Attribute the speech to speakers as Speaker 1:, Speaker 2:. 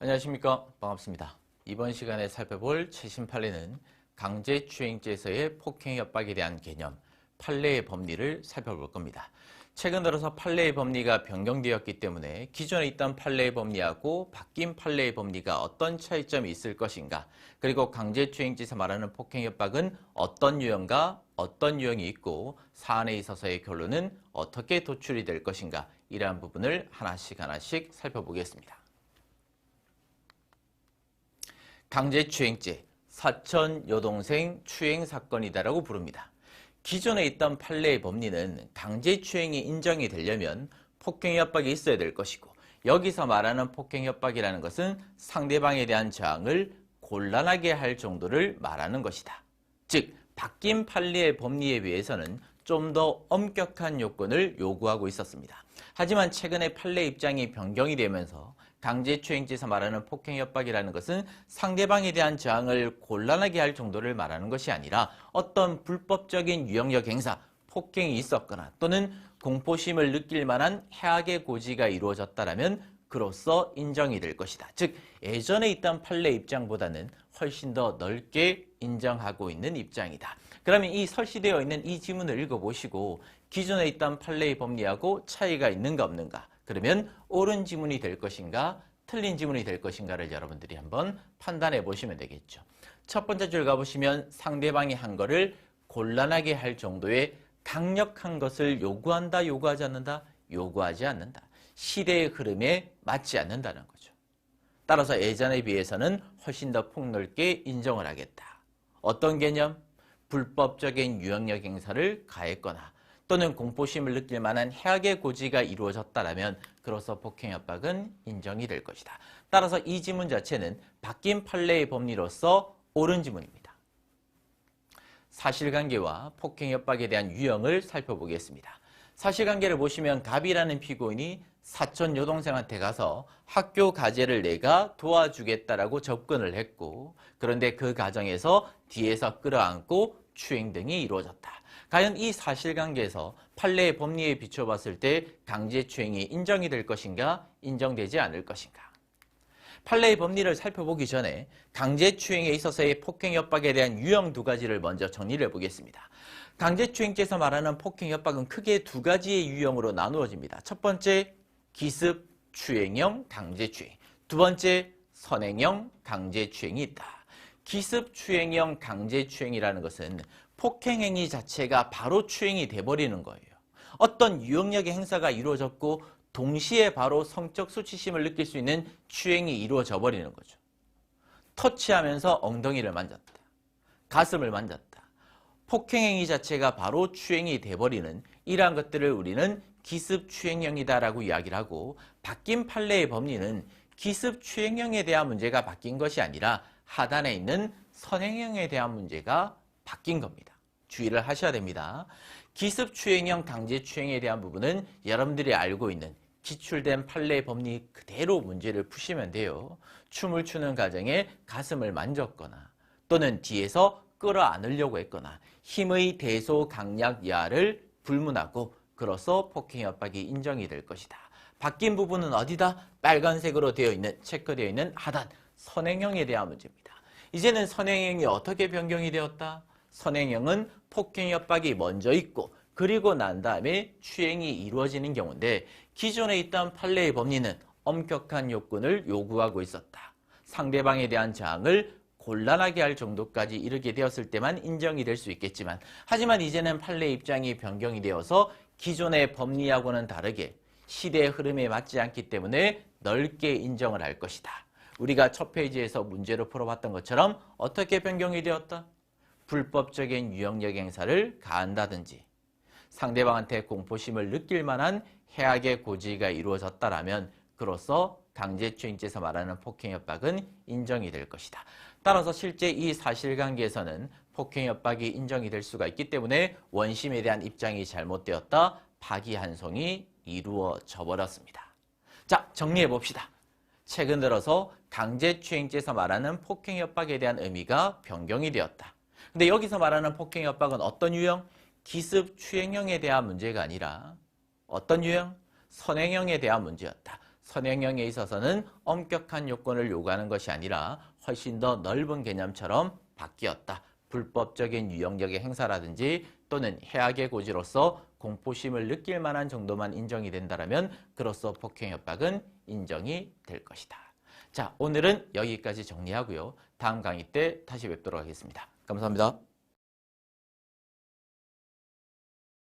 Speaker 1: 안녕하십니까. 반갑습니다. 이번 시간에 살펴볼 최신 판례는 강제추행죄에서의 폭행 협박에 대한 개념, 판례의 법리를 살펴볼 겁니다. 최근 들어서 판례의 법리가 변경되었기 때문에 기존에 있던 판례의 법리하고 바뀐 판례의 법리가 어떤 차이점이 있을 것인가, 그리고 강제추행죄에서 말하는 폭행 협박은 어떤 유형과 어떤 유형이 있고 사안에 있어서의 결론은 어떻게 도출이 될 것인가, 이러한 부분을 하나씩 살펴보겠습니다. 강제추행죄, 사천 여동생 추행 사건이다라고 부릅니다. 기존에 있던 판례의 법리는 강제추행이 인정이 되려면 폭행협박이 있어야 될 것이고, 여기서 말하는 폭행협박이라는 것은 상대방에 대한 저항을 곤란하게 할 정도를 말하는 것이다. 즉, 바뀐 판례의 법리에 비해서는 좀 더 엄격한 요건을 요구하고 있었습니다. 하지만 최근에 판례 입장이 변경이 되면서 강제추행죄에서 말하는 폭행협박이라는 것은 상대방에 대한 저항을 곤란하게 할 정도를 말하는 것이 아니라 어떤 불법적인 유형력 행사, 폭행이 있었거나 또는 공포심을 느낄 만한 해악의 고지가 이루어졌다면 그로써 인정이 될 것이다. 즉, 예전에 있던 판례 입장보다는 훨씬 더 넓게 인정하고 있는 입장이다. 그러면 이 설치되어 있는 이 지문을 읽어보시고 기존에 있던 판례의 법리하고 차이가 있는가 없는가, 그러면 옳은 지문이 될 것인가 틀린 지문이 될 것인가를 여러분들이 한번 판단해 보시면 되겠죠. 첫 번째 줄 가보시면 상대방이 한 거를 곤란하게 할 정도의 강력한 것을 요구한다, 요구하지 않는다? 요구하지 않는다. 시대의 흐름에 맞지 않는다는 거죠. 따라서 예전에 비해서는 훨씬 더 폭넓게 인정을 하겠다. 어떤 개념? 불법적인 유형력 행사를 가했거나 또는 공포심을 느낄 만한 해악의 고지가 이루어졌다면 그로써 폭행협박은 인정이 될 것이다. 따라서 이 지문 자체는 바뀐 판례의 법리로서 옳은 지문입니다. 사실관계와 폭행협박에 대한 유형을 살펴보겠습니다. 사실관계를 보시면 갑이라는 피고인이 사촌 여동생한테 가서 학교 과제를 내가 도와주겠다라고 접근을 했고, 그런데 그 과정에서 뒤에서 끌어안고 추행 등이 이루어졌다. 과연 이 사실관계에서 판례의 법리에 비춰봤을 때 강제추행이 인정이 될 것인가, 인정되지 않을 것인가. 판례의 법리를 살펴보기 전에 강제추행에 있어서의 폭행협박에 대한 유형 두 가지를 먼저 정리를 해보겠습니다. 강제추행죄에서 말하는 폭행협박은 크게 두 가지의 유형으로 나누어집니다. 첫 번째, 기습추행형 강제추행. 두 번째, 선행형 강제추행이 있다. 기습추행형 강제추행이라는 것은 폭행행위 자체가 바로 추행이 돼버리는 거예요. 어떤 유형력의 행사가 이루어졌고 동시에 바로 성적 수치심을 느낄 수 있는 추행이 이루어져 버리는 거죠. 터치하면서 엉덩이를 만졌다. 가슴을 만졌다. 폭행행위 자체가 바로 추행이 돼버리는 이러한 것들을 우리는 기습추행형이다라고 이야기를 하고, 바뀐 판례의 법리는 기습추행형에 대한 문제가 바뀐 것이 아니라 하단에 있는 선행형에 대한 문제가 바뀐 겁니다. 주의를 하셔야 됩니다. 기습추행형 강제추행에 대한 부분은 여러분들이 알고 있는 기출된 판례의 법리 그대로 문제를 푸시면 돼요. 춤을 추는 과정에 가슴을 만졌거나 또는 뒤에서 끌어안으려고 했거나 힘의 대소강약 야를 불문하고 그로써 폭행협박이 인정이 될 것이다. 바뀐 부분은 어디다? 빨간색으로 되어 있는, 체크되어 있는 하단 선행형에 대한 문제입니다. 이제는 선행형이 어떻게 변경이 되었다? 선행형은 폭행협박이 먼저 있고 그리고 난 다음에 추행이 이루어지는 경우인데, 기존에 있던 판례의 법리는 엄격한 요건을 요구하고 있었다. 상대방에 대한 저항을 곤란하게 할 정도까지 이르게 되었을 때만 인정이 될 수 있겠지만, 하지만 이제는 판례 입장이 변경이 되어서 기존의 법리하고는 다르게 시대의 흐름에 맞지 않기 때문에 넓게 인정을 할 것이다. 우리가 첫 페이지에서 문제로 풀어봤던 것처럼 어떻게 변경이 되었다? 불법적인 유형력 행사를 가한다든지 상대방한테 공포심을 느낄 만한 해악의 고지가 이루어졌다면 그로써 강제추행죄에서 말하는 폭행협박은 인정이 될 것이다. 따라서 실제 이 사실관계에서는 폭행협박이 인정이 될 수가 있기 때문에 원심에 대한 입장이 잘못되었다. 파기환송이 이루어져 버렸습니다. 자, 정리해 봅시다. 최근 들어서 강제추행죄에서 말하는 폭행협박에 대한 의미가 변경이 되었다. 근데 여기서 말하는 폭행협박은 어떤 유형? 기습추행형에 대한 문제가 아니라 어떤 유형? 선행형에 대한 문제였다. 선행형에 있어서는 엄격한 요건을 요구하는 것이 아니라 훨씬 더 넓은 개념처럼 바뀌었다. 불법적인 유형력의 행사라든지 또는 해악의 고지로서 공포심을 느낄 만한 정도만 인정이 된다면 그로써 폭행 협박은 인정이 될 것이다. 자, 오늘은 여기까지 정리하고요. 다음 강의 때 다시 뵙도록 하겠습니다. 감사합니다.